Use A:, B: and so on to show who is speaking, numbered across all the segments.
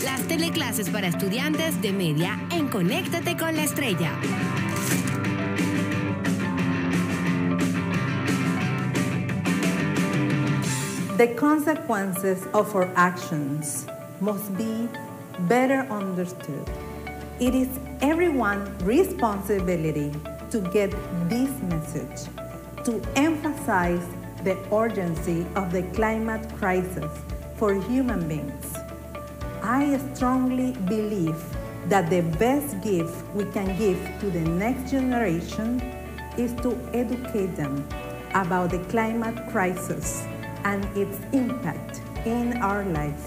A: las teleclases para estudiantes de media en Conéctate con la Estrella.
B: The consequences of our actions must be better understood. It is everyone's responsibility to get this message, to emphasize the urgency of the climate crisis for human beings. I strongly believe that the best gift we can give to the next generation is to educate them about the climate crisis and its impact in our life.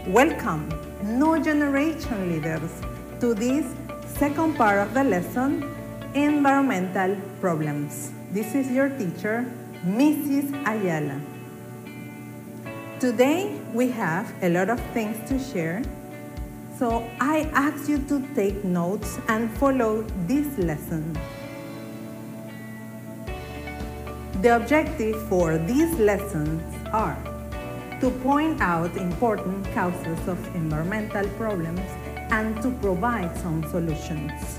B: Welcome, new generation leaders, to this second part of the lesson, Environmental Problems. This is your teacher, Mrs. Ayala. Today, we have a lot of things to share, so I ask you to take notes and follow this lesson. The objective for these lessons are to point out important causes of environmental problems and to provide some solutions.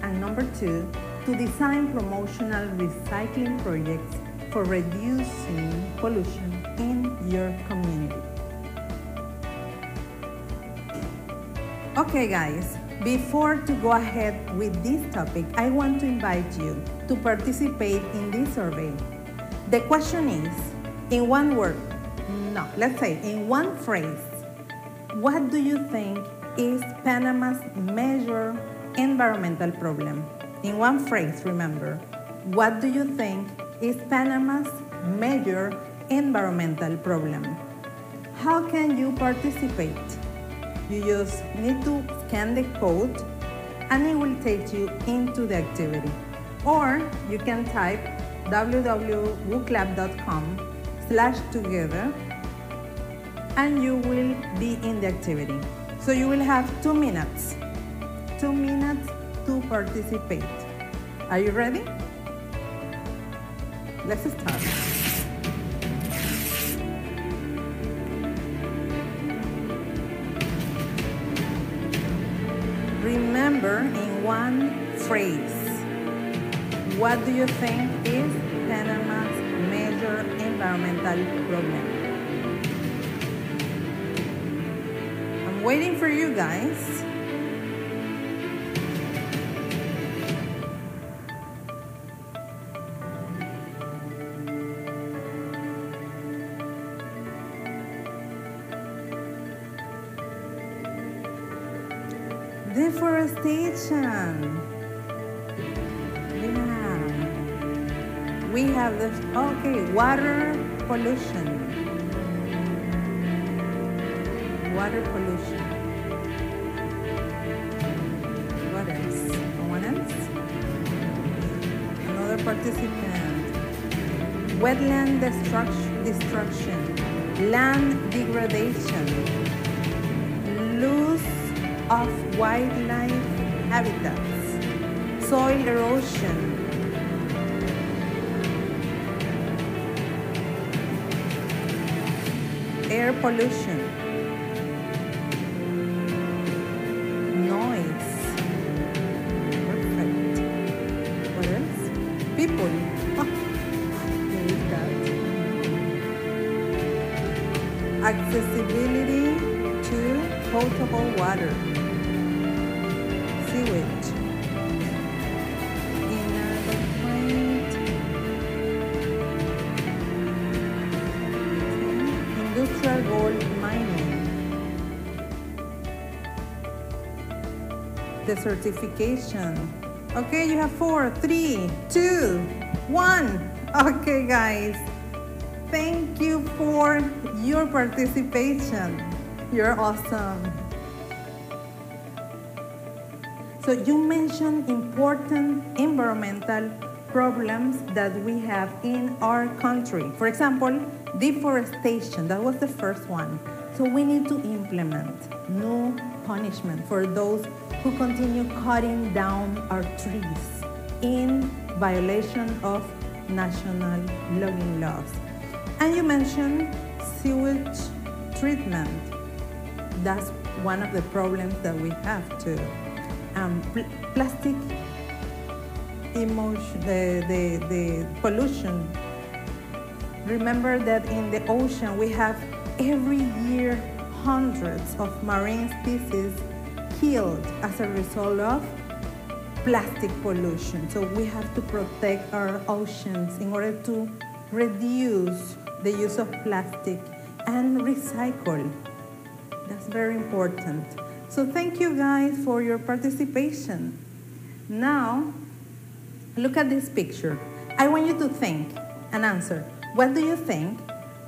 B: And number 2, to design promotional recycling projects for reducing pollution in your community. Okay guys, before to go ahead with this topic, I want to invite you to participate in this survey. The question is, in one word, no, let's say in one phrase, what do you think is Panama's major environmental problem? In one phrase, remember, what do you think is Panama's major environmental problem? How can you participate? You just need to scan the code and it will take you into the activity. Or you can type www.wooclap.com/together and you will be in the activity. So you will have 2 minutes. 2 minutes to participate. Are you ready? Let's start. Remember in one phrase, what do you think is Panama's major environmental problem? I'm waiting for you guys. Deforestation. Yeah. We have the, water pollution. Water pollution. What else? Someone else? Another participant. Wetland destruction. Land degradation. Loss of wildlife habitats, soil erosion, air pollution, noise. Perfect. What else? People. There is that. Accessibility to potable water. Sewage, industrial gold mining, desertification. Okay, you have 4, 3, 2, 1. Okay, guys, thank you for your participation. You're awesome. So you mentioned important environmental problems that we have in our country. For example, deforestation, that was the first one. So we need to implement no punishment for those who continue cutting down our trees in violation of national logging laws. And you mentioned sewage treatment. that's one of the problems that we have too. Plastic emotion, the pollution. Remember that in the ocean we have every year hundreds of marine species killed as a result of plastic pollution. So we have to protect our oceans in order to reduce the use of plastic and recycle. That's very important. So thank you guys for your participation. Now, look at this picture. I want you to think and answer. What do you think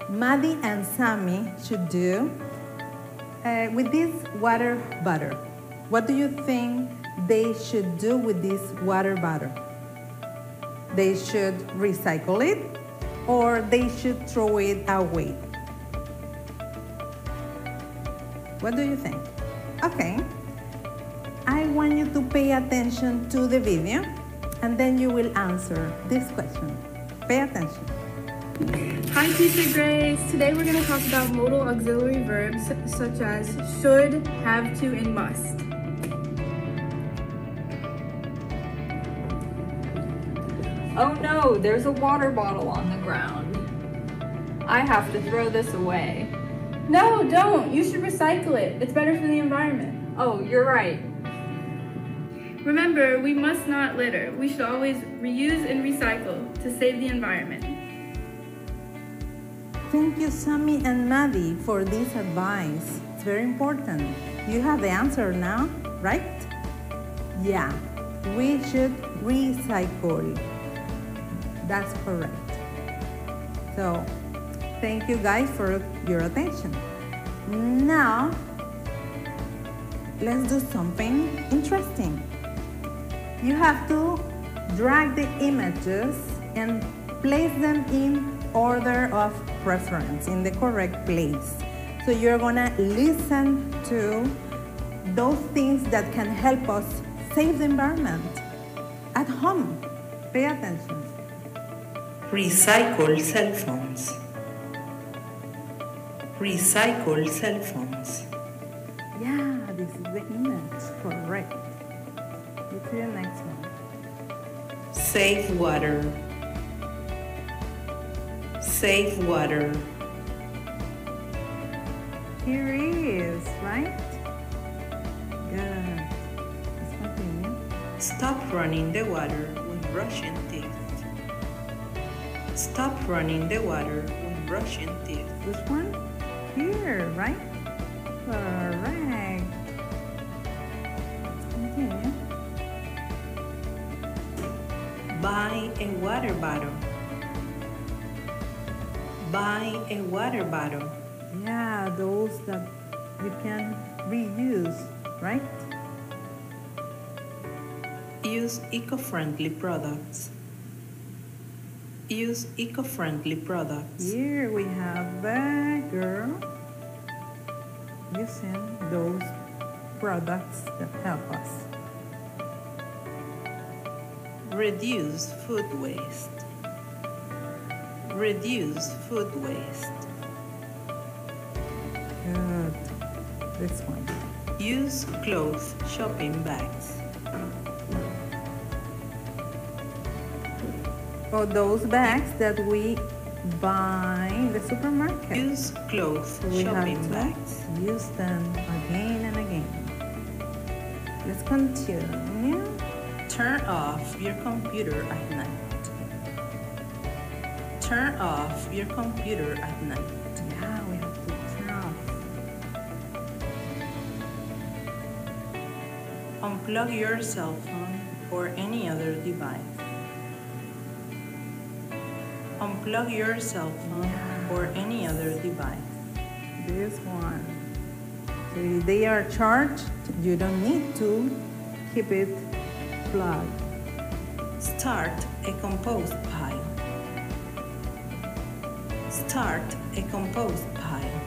B: Maddie and Sammy should do with this water bottle? What do you think they should do with this water bottle? They should recycle it or they should throw it away? What do you think? Okay. I want you to pay attention to the video and then you will answer this question. Pay attention.
C: Hi, Teacher Grace. Today we're going to talk about modal auxiliary verbs such as should, have to, and must.
D: Oh no, there's a water bottle on the ground. I have to throw this away.
C: No, don't. You should recycle it. It's better for the environment.
D: Oh, you're right.
C: Remember, we must not litter. We should always reuse and recycle to save the environment.
B: Thank you, Sammy and Maddie, for this advice. It's very important. You have the answer now, right? Yeah, we should recycle. That's correct. So, thank you guys for your attention. Now, let's do something interesting. You have to drag the images and place them in order of preference, in the correct place. So you're gonna listen to those things that can help us save the environment at home. Pay attention.
E: Recycle cell phones. Recycle cell phones.
B: Yeah, this is the image, correct. Let's see the next one.
E: Save water. Save water.
B: Here it is, right? Good. Let's continue.
E: Stop running the water when brushing teeth. Stop running the water when brushing teeth.
B: This one? Here, right? Correct. Let's continue.
E: Buy a water bottle. Buy a water bottle.
B: Yeah, those that you can reuse, right?
E: Use eco-friendly products. Use eco-friendly products.
B: Here we have the girl using those products that help us.
E: Reduce food waste. Reduce food waste.
B: Good. This one.
E: Use cloth shopping bags.
B: For those bags that we buy in the supermarket.
E: Use cloth shopping bags.
B: Use them again and again. Let's continue.
E: Turn off your computer at night. Turn off your computer at night.
B: Yeah, we have to turn off.
E: Unplug your cell phone or any other device. Unplug your cell phone or any other device.
B: This one. So if they are charged, you don't need to keep it plugged.
E: Start a compost pile. Start a compost pile.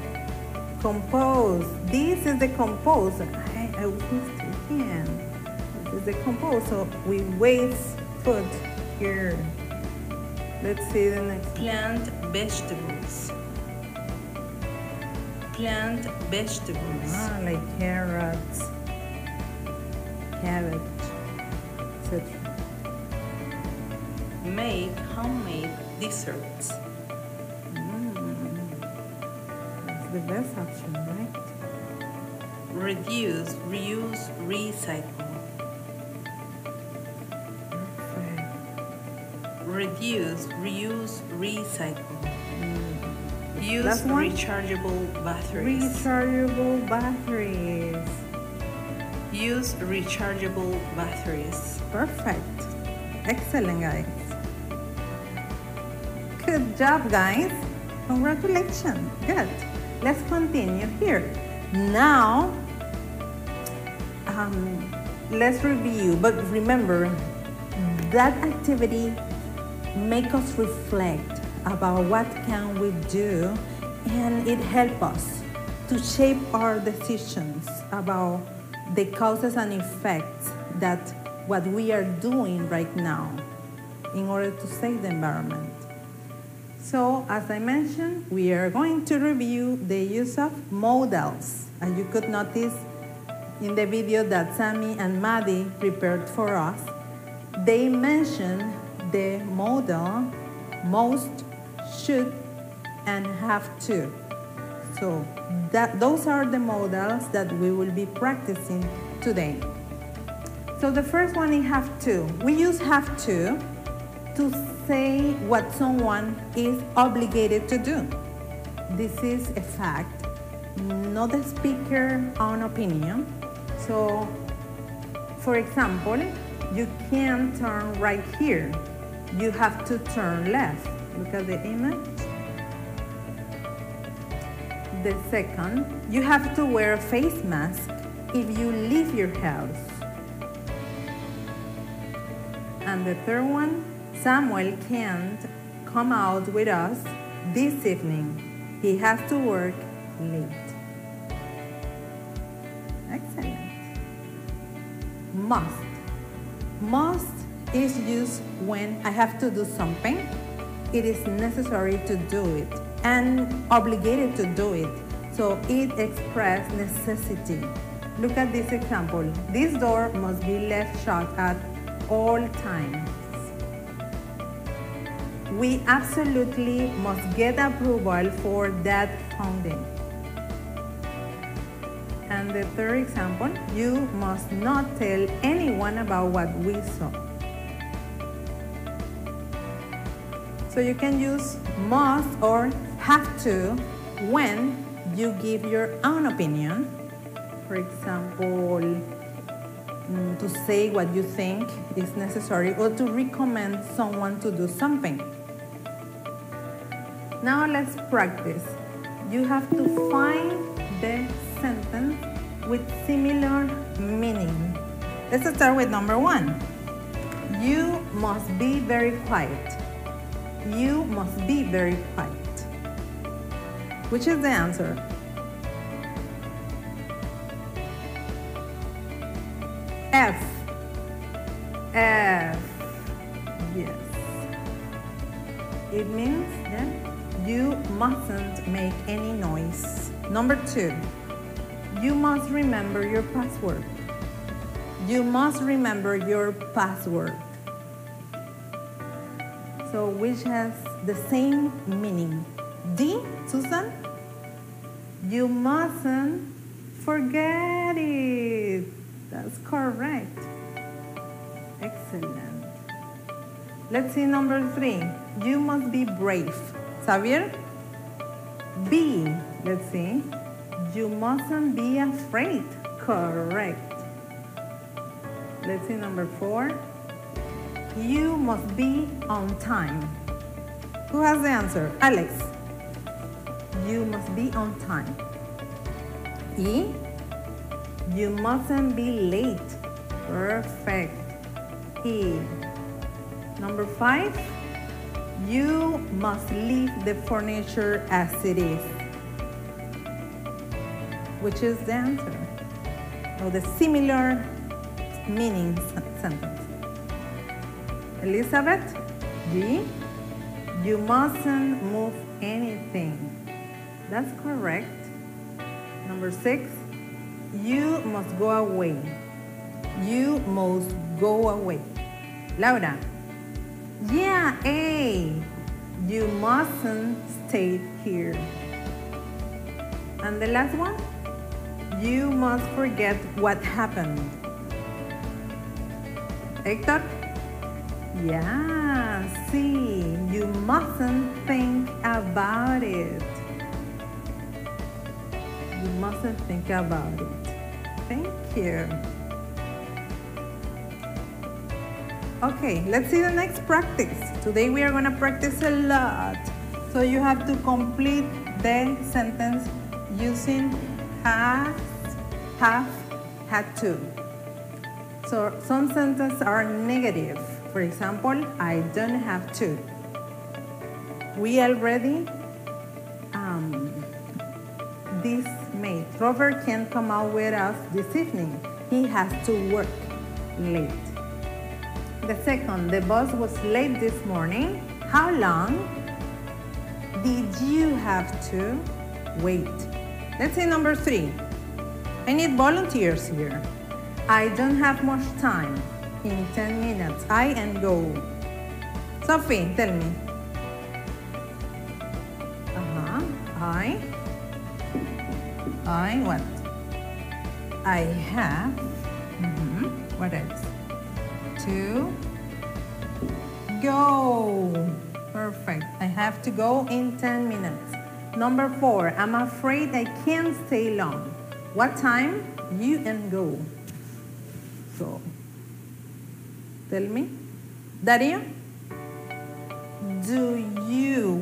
B: Compost. This is the compost. I was mistaken. This is the compost. So we waste food here. Let's see the next.
E: Plant vegetables. Plant vegetables.
B: Like carrots, cabbage, etc.
E: Make homemade desserts.
B: That's the best option, right?
E: Reduce, reuse, recycle.
B: Perfect.
E: Reduce, reuse, recycle. Use
B: Last one.
E: rechargeable batteries.
B: Rechargeable batteries.
E: Use rechargeable batteries.
B: Perfect. Excellent, guys. Good job, guys. Congratulations. Good. Let's continue here. Now, let's review. But remember, that activity make us reflect about what can we do, and it helps us to shape our decisions about the causes and effects that what we are doing right now in order to save the environment. So, as I mentioned, we are going to review the use of modals. As you could notice in the video that Sammy and Maddie prepared for us, they mentioned the modal most, should, and have to. So those are the modals that we will be practicing today. So the first one is have to. We use have to say what someone is obligated to do. This is a fact, not the speaker's own opinion. So, for example, you can't turn right here. You have to turn left. Look at the image. The second, you have to wear a face mask if you leave your house. And the third one, Samuel can't come out with us this evening. He has to work late. Excellent. Must. Must is used when I have to do something. It is necessary to do it and obligated to do it. So it expresses necessity. Look at this example. This door must be left shut at all times. We absolutely must get approval for that funding. And the third example, you must not tell anyone about what we saw. So you can use must or have to when you give your own opinion. For example, to say what you think is necessary or to recommend someone to do something. Now let's practice. You have to find the sentence with similar meaning. Let's start with number one. You must be very quiet. You must be very quiet. Which is the answer? F. F. Yes. It means that you mustn't make any noise. Number two. You must remember your password. You must remember your password. So which has the same meaning? D, Susan? You mustn't forget it. That's correct. Excellent. Let's see number three. You must be brave. Xavier? B. Let's see. You mustn't be afraid. Correct. Let's see number four. You must be on time. Who has the answer? Alex. You must be on time. E. You mustn't be late. Perfect. E. Number five. You must leave the furniture as it is. Which is the answer? Or the similar meaning sentence. Elizabeth, G. You mustn't move anything. That's correct. Number 6, you must go away. You must go away. Laura. Yeah, A. You mustn't stay here. And the last one, you must forget what happened. Hector? Yeah, see, you mustn't think about it. You mustn't think about it. Thank you. Okay, let's see the next practice. Today we are going to practice a lot. So you have to complete the sentence using has, have, had to. So some sentences are negative. For example, I don't have to. We already this made. Robert can't come out with us this evening. He has to work late. The second, the bus was late this morning. How long did you have to wait? Let's say number 3. I need volunteers here. I don't have much time. In 10 minutes, I and go. Sophie, tell me. I what? I have, what else? To go. Perfect. I have to go in 10 minutes. Number 4, I'm afraid I can't stay long. What time? You and go. So, tell me. Dario?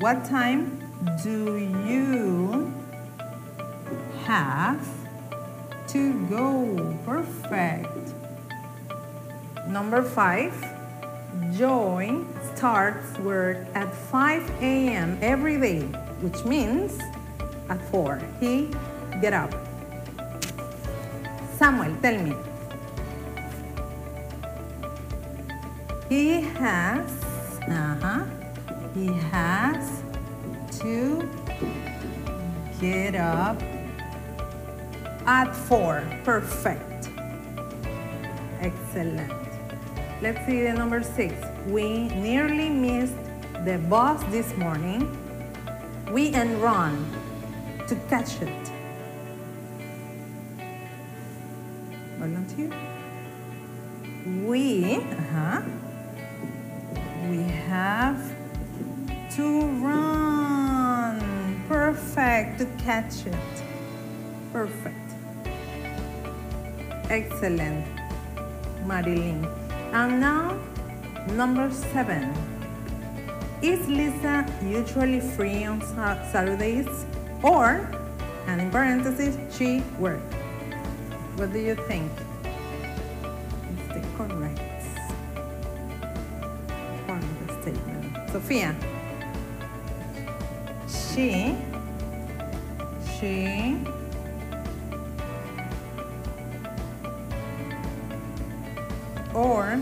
B: What time do you have to go? Perfect. Number 5, Joy starts work at 5 a.m. every day, which means at 4. He get up. Samuel, tell me. He has to get up at 4. Perfect. Excellent. Let's see the number 6. We nearly missed the bus this morning. We and run to catch it. Volunteer. We have to run. Perfect. To catch it. Perfect. Excellent, Marilyn. And now, number 7. Is Lisa usually free on Saturdays? Or, and in parentheses, she works? What do you think is the correct part of the statement? Sophia. She or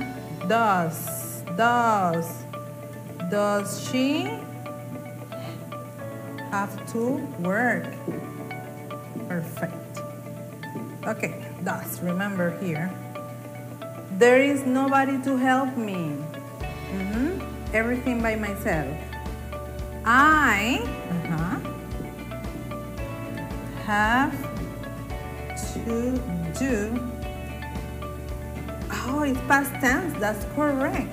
B: does she have to work? Perfect. Okay, does. Remember here. There is nobody to help me. Everything by myself. I have to do. Oh, it's past tense. That's correct.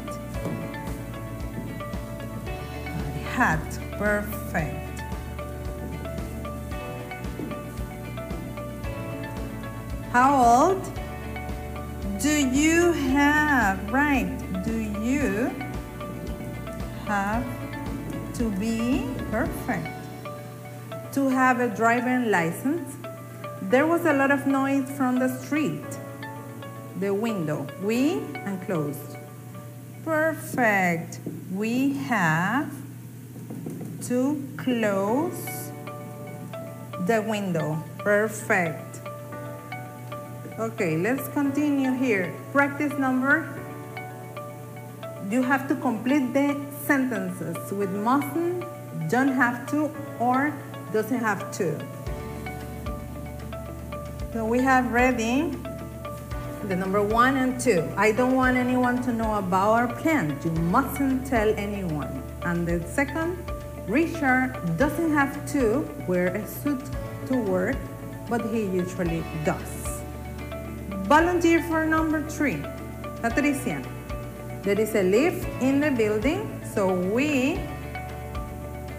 B: Had. Perfect. How old do you have? Right. Do you have to be? Perfect. To have a driving license. There was a lot of noise from the street. The window. We and closed. Perfect. We have to close the window. Perfect. Okay, let's continue here. Practice number. You have to complete the sentences with mustn't, don't have to, or doesn't have to. So we have ready the number 1 and 2. I don't want anyone to know about our plan. You mustn't tell anyone. And the second, Richard doesn't have to wear a suit to work, but he usually does. Volunteer for number 3. Patricia, there is a lift in the building, so we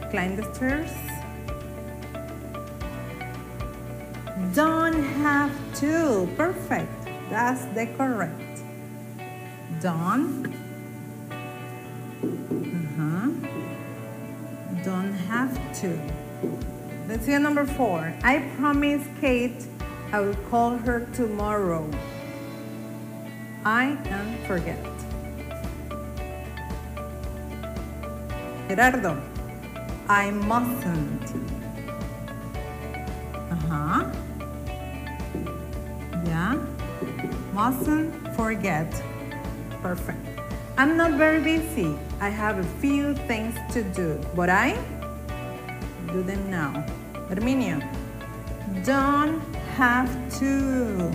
B: climb the stairs. Don't have to. Perfect. That's the correct. Don't. Don't have to. Let's see number 4. I promised Kate I will call her tomorrow. I can forget. Gerardo, I mustn't. Yeah. Mustn't forget. Perfect. I'm not very busy. I have a few things to do, but I do them now. Herminio, don't have to.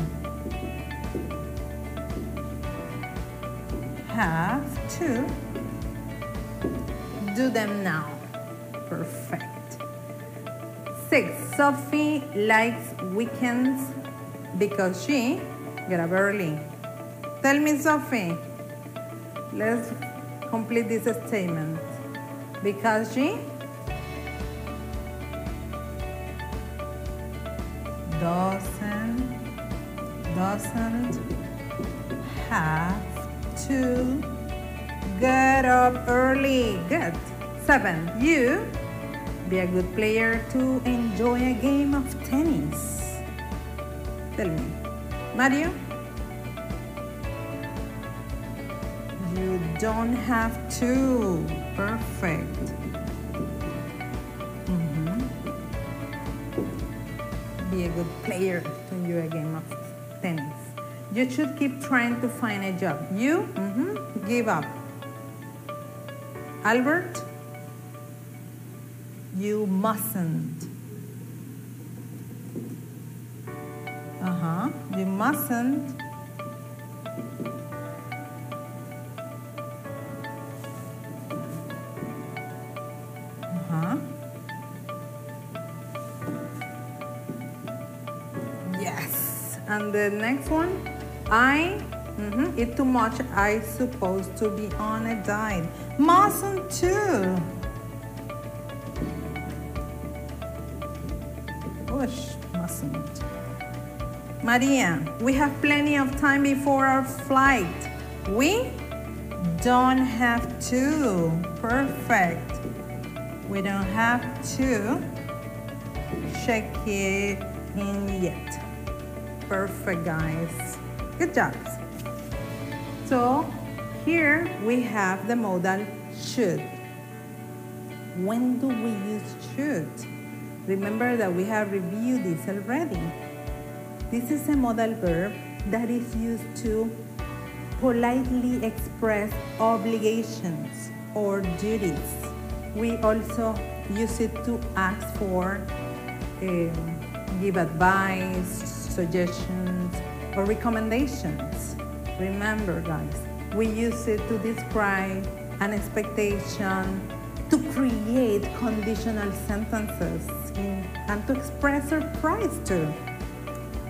B: Have to do them now. Perfect. 6. Sophie likes weekends because she get up early. Tell me, Sophie. Let's complete this statement. Because she doesn't have to get up early. Good. 7. You be a good player to enjoy a game of tennis. Tell me. Mario? You don't have to. Perfect. Be a good player to enjoy a game of tennis. You should keep trying to find a job. You give up. Albert, you mustn't. You mustn't. Yes. And the next one, I eat too much. I supposed to be on a diet. Mustn't too. Gosh, mustn't. Maria, we have plenty of time before our flight. We don't have to. Perfect. We don't have to check it in yet. Perfect, guys. Good job. So here we have the modal should. When do we use should? Remember that we have reviewed this already. This is a modal verb that is used to politely express obligations or duties. We also use it to ask for, give advice, suggestions, or recommendations. Remember, guys, we use it to describe an expectation, to create conditional sentences, and to express surprise too.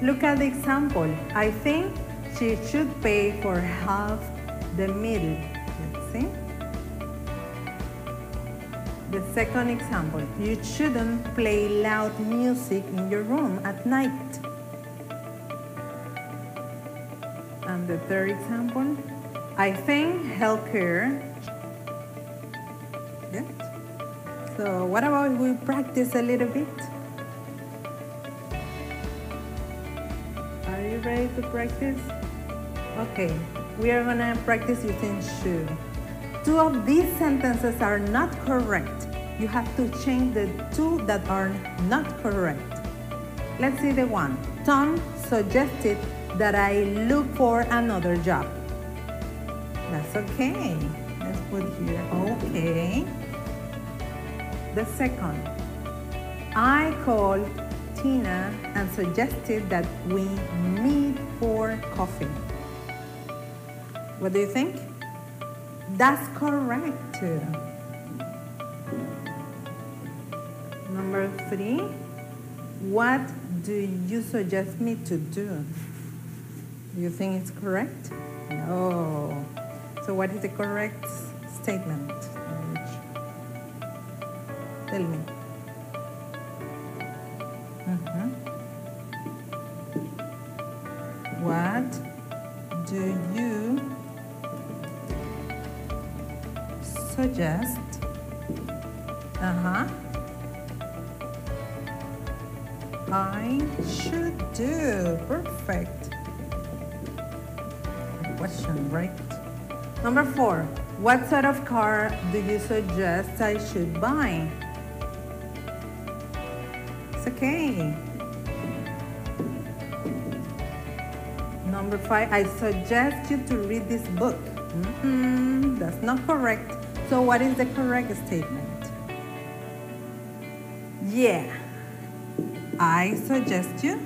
B: Look at the example. I think she should pay for half the meal. Let's see. The second example, you shouldn't play loud music in your room at night. And the third example, I think healthcare. Good. So what about if we practice a little bit? Are you ready to practice? Okay, we are gonna practice using should. 2 of these sentences are not correct. You have to change the 2 that are not correct. Let's see the one. Tom suggested that I look for another job. That's okay. Let's put here, okay. The second, I called Tina and suggested that we meet for coffee. What do you think? That's correct too. Number 3, what do you suggest me to do? Do you think it's correct? No. So what is the correct statement? Tell me. What do you suggest? I should do. Perfect. Question, right? Number 4. What sort of car do you suggest I should buy? It's okay. Number 5. I suggest you to read this book. That's not correct. So what is the correct statement? Yeah. I suggest you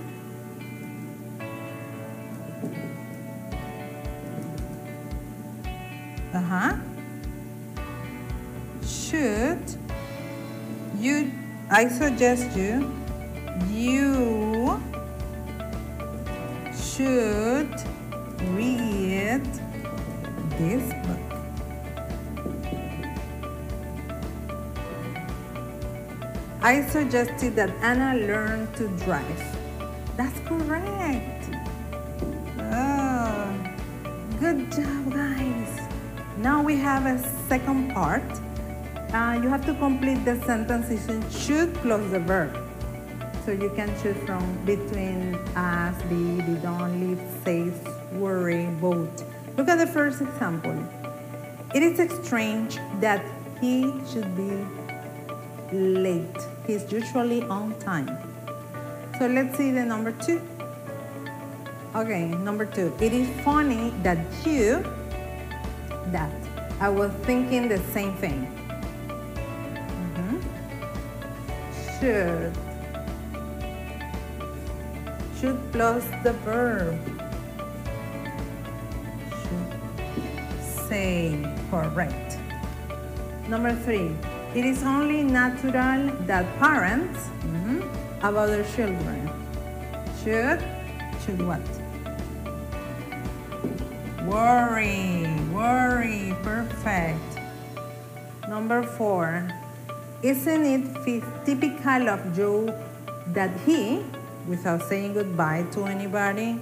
B: should you I suggest you should read this book. I suggested that Anna learn to drive. That's correct. Oh, good job, guys. Now we have a second part. You have to complete the sentence using should plus the verb. So you can choose from between ask, be, don't, live, safe, worry, vote. Look at the first example. It is strange that he should be late. He's usually on time. So let's see the number 2. Okay, number 2. It is funny that I was thinking the same thing. Should plus the verb. Should say correct. Number 3. It is only natural that parents about their children should what? Worry, perfect. Number 4. Isn't it typical of Joe that he, without saying goodbye to anybody,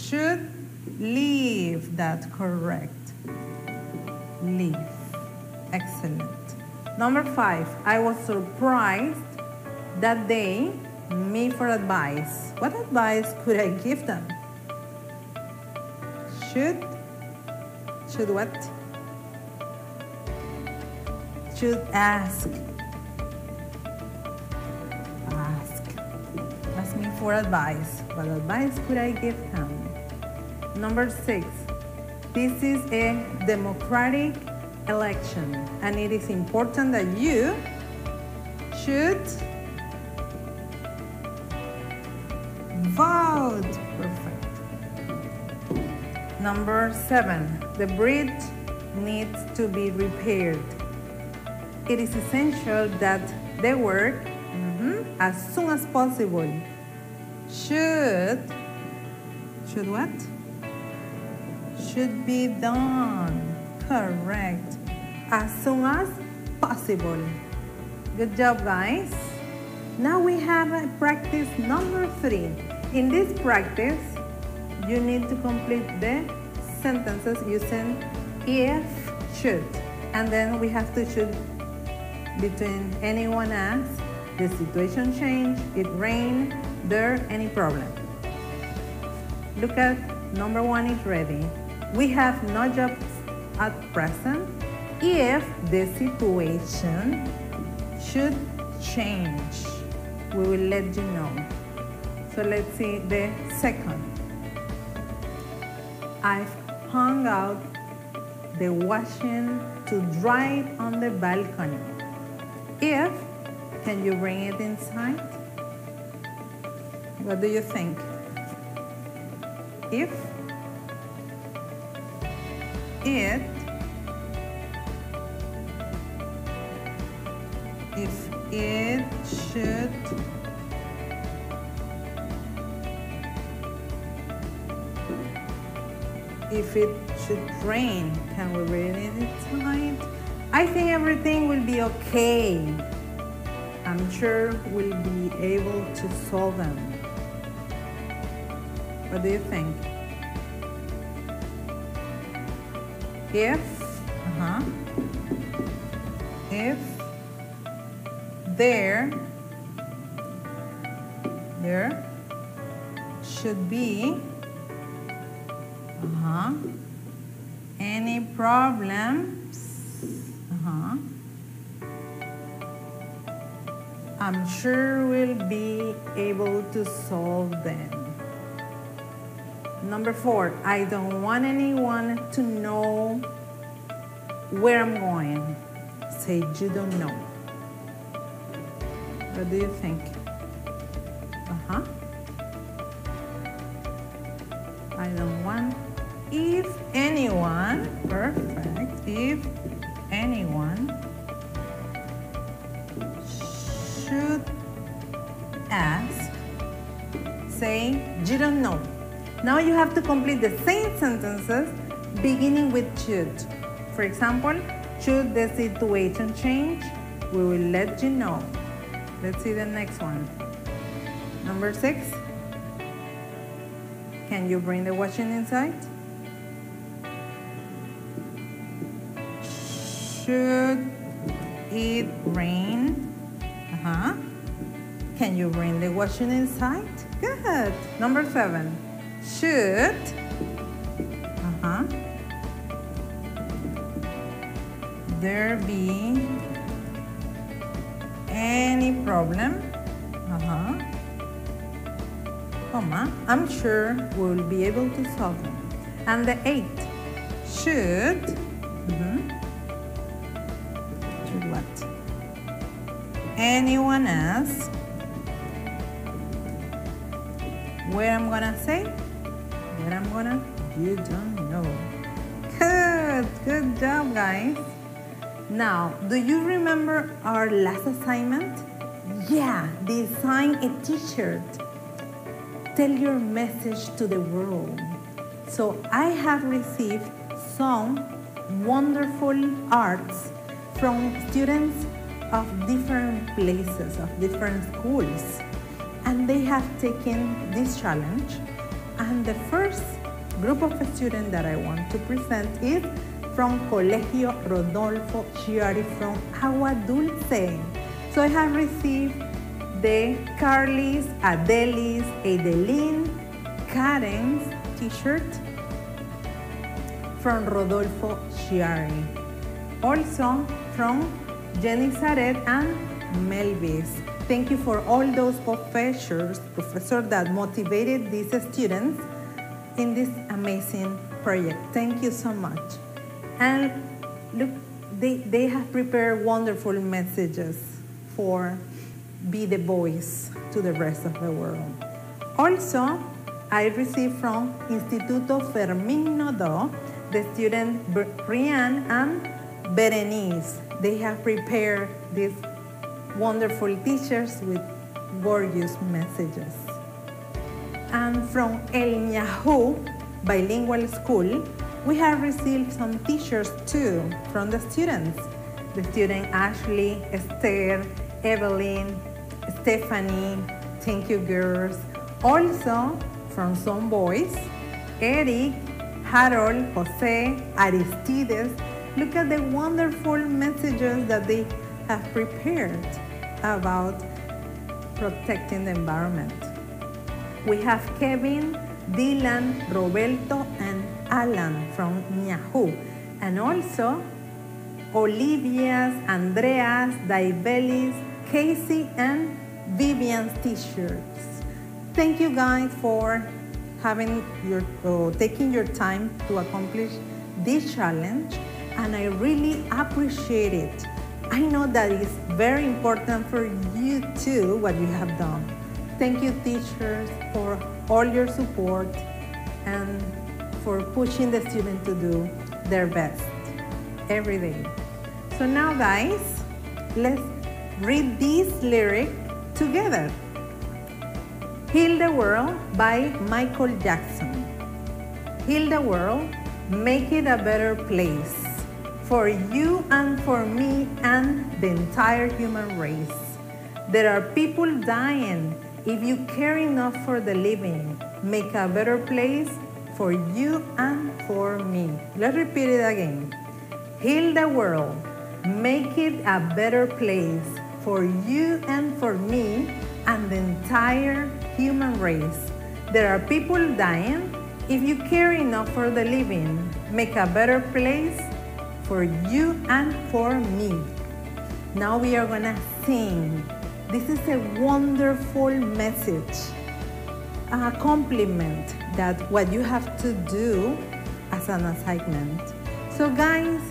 B: should leave? That's correct. Leave. Excellent. Number 5. I was surprised that they me for advice. What advice could I give them? Should what? Should ask. Ask me for advice. What advice could I give them? Number 6. This is a democratic election, and it is important that you should vote. Perfect. Number 7. The bridge needs to be repaired. It is essential that the work as soon as possible should what? Should be done. Correct. As soon as possible. Good job, guys. Now we have practice number 3. In this practice, you need to complete the sentences using if, should. And then we have to choose between anyone asks, the situation changed, it rained, there any problem. Look at number 1 is ready. We have no jobs at present if the situation should change. We will let you know. So let's see the second. I've hung out the washing to dry on the balcony. If Can you bring it inside? What do you think? If it should rain, can we read it inside? I think everything will be okay. I'm sure we'll be able to solve them. What do you think? If there should be any problems, I'm sure we'll be able to solve them. Number 4, I don't want anyone to know where I'm going. Say you don't know. What do you think? I don't want, if anyone, perfect, if anyone should ask, say you don't know. Now you have to complete the same sentences beginning with should. For example, should the situation change, we will let you know. Let's see the next one. Number 6. Can you bring the washing inside? Should it rain? Can you bring the washing inside? Good. Number 7. Should there be any problem? I'm sure we'll be able to solve them. And the 8. Should what? Anyone ask where I'm gonna say? Where I'm gonna? You don't know. Good job, guys. Now, do you remember our last assignment? Yeah, design a T-shirt. Tell your message to the world. So I have received some wonderful arts from students of different places, of different schools. And they have taken this challenge. And the first group of students that I want to present is from Colegio Rodolfo Chiari from Agua Dulce. So I have received the Carly's, Adeli's, Adeline, Karen's T-shirt from Rodolfo Chiari. Also from Jenny Saret and Melvis. Thank you for all those professors that motivated these students in this amazing project. Thank you so much. And look, they have prepared wonderful messages for be the voice to the rest of the world. Also, I received from Instituto Fermín Nodó the student Brian and Berenice. They have prepared these wonderful teachers with gorgeous messages. And from El Ñajú Bilingual School, we have received some teachers too from the students. The student Ashley, Esther, Evelyn, Stephanie, thank you girls. Also from some boys, Eric, Harold, Jose, Aristides. Look at the wonderful messages that they have prepared about protecting the environment. We have Kevin, Dylan, Roberto, and Alan from Ñajú. And also Olivia's, Andreas, Daibelis, Casey, and Vivian's T-shirts. Thank you guys for taking your time to accomplish this challenge, and I really appreciate it I know that is very important for you too, what you have done. Thank you, teachers, for all your support and for pushing the students to do their best every day. So now, guys, let's read this lyric together. Heal the World by Michael Jackson. Heal the world, make it a better place for you and for me and the entire human race. There are people dying. If you care enough for the living, make a better place for you and for me. Let's repeat it again. Heal the world, make it a better place for you and for me and the entire human race. There are people dying. If you care enough for the living, make a better place for you and for me. Now we are gonna sing. This is a wonderful message, a compliment that what you have to do as an assignment. So guys,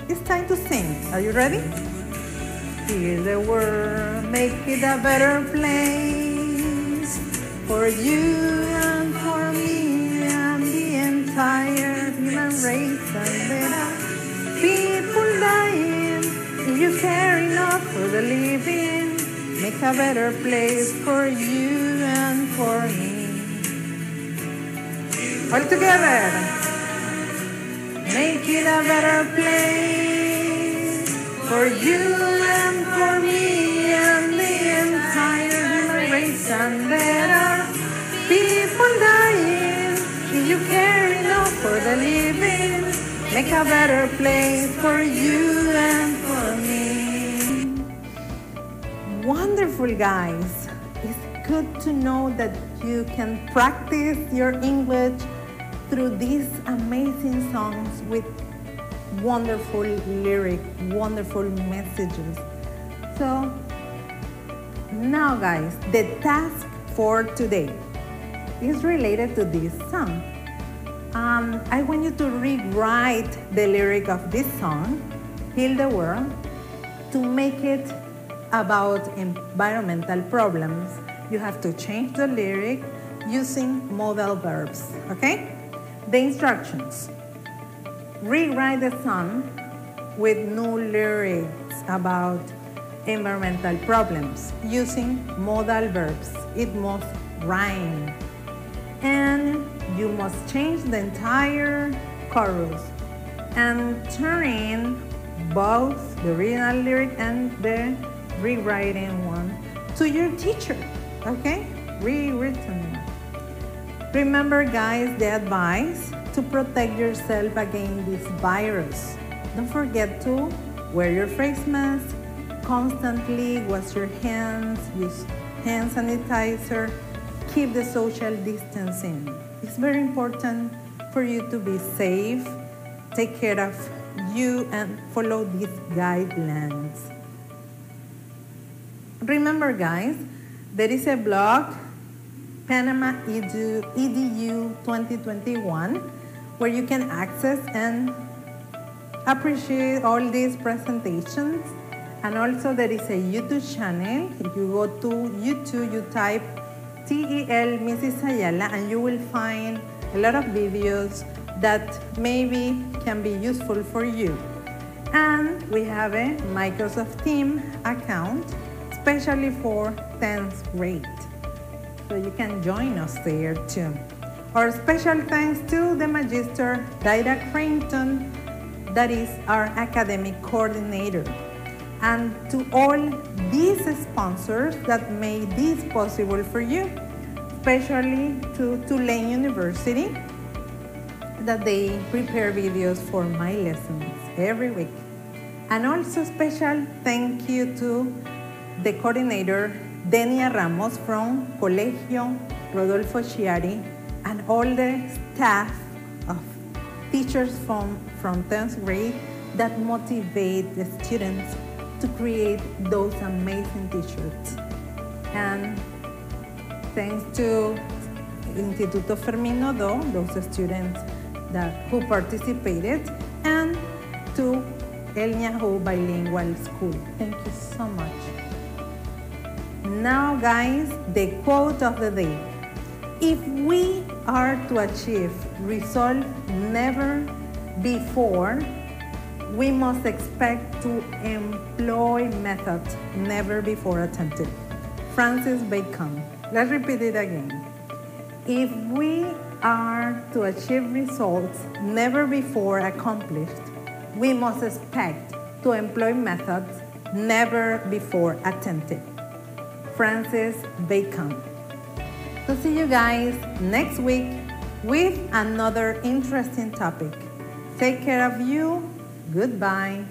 B: it's time to sing. Are you ready? Heal the world, make it a better place for you and for me and the entire human race. And there are people dying. If you care enough for the living, make a better place for you and for me. All together. Make it a better place for you and for me and the entire human race. And there are people dying. If you care enough for the living, make a better place for you and for me. Wonderful, guys. It's good to know that you can practice your English through these amazing songs with wonderful lyrics, wonderful messages. So now, guys, the task for today is related to this song. I want you to rewrite the lyric of this song, Heal the World, to make it about environmental problems. You have to change the lyric using modal verbs, okay? The instructions. Rewrite the song with new lyrics about environmental problems using modal verbs. It must rhyme. And you must change the entire chorus and turn in both the original lyric and the rewriting one to your teacher, okay? Rewritten one. Remember, guys, the advice to protect yourself against this virus. Don't forget to wear your face mask, constantly wash your hands, use hand sanitizer, keep the social distancing. It's very important for you to be safe, take care of you, and follow these guidelines. Remember, guys, there is a blog, Panama Edu 2021, where you can access and appreciate all these presentations. And also there is a YouTube channel. If you go to YouTube, you type TEL-MrsAyala, and you will find a lot of videos that maybe can be useful for you. And we have a Microsoft Teams account, especially for 10th grade. So you can join us there too. Our special thanks to the Magister Daira Creighton, that is our academic coordinator, and to all these sponsors that made this possible for you, especially to Tulane University, that they prepare videos for my lessons every week. And also special thank you to the coordinator, Denia Ramos from Colegio Rodolfo Chiari, and all the staff of teachers from 10th grade that motivate the students to create those amazing Tshirts. And thanks to Instituto Fermín Nodo, those students who participated, and to El Yahoo Bilingual School. Thank you so much. Now, guys, the quote of the day. If we are to achieve results never before, we must expect to employ methods never before attempted. Francis Bacon. Let's repeat it again. If we are to achieve results never before accomplished, we must expect to employ methods never before attempted. Francis Bacon. So see you guys next week with another interesting topic. Take care of you. Goodbye.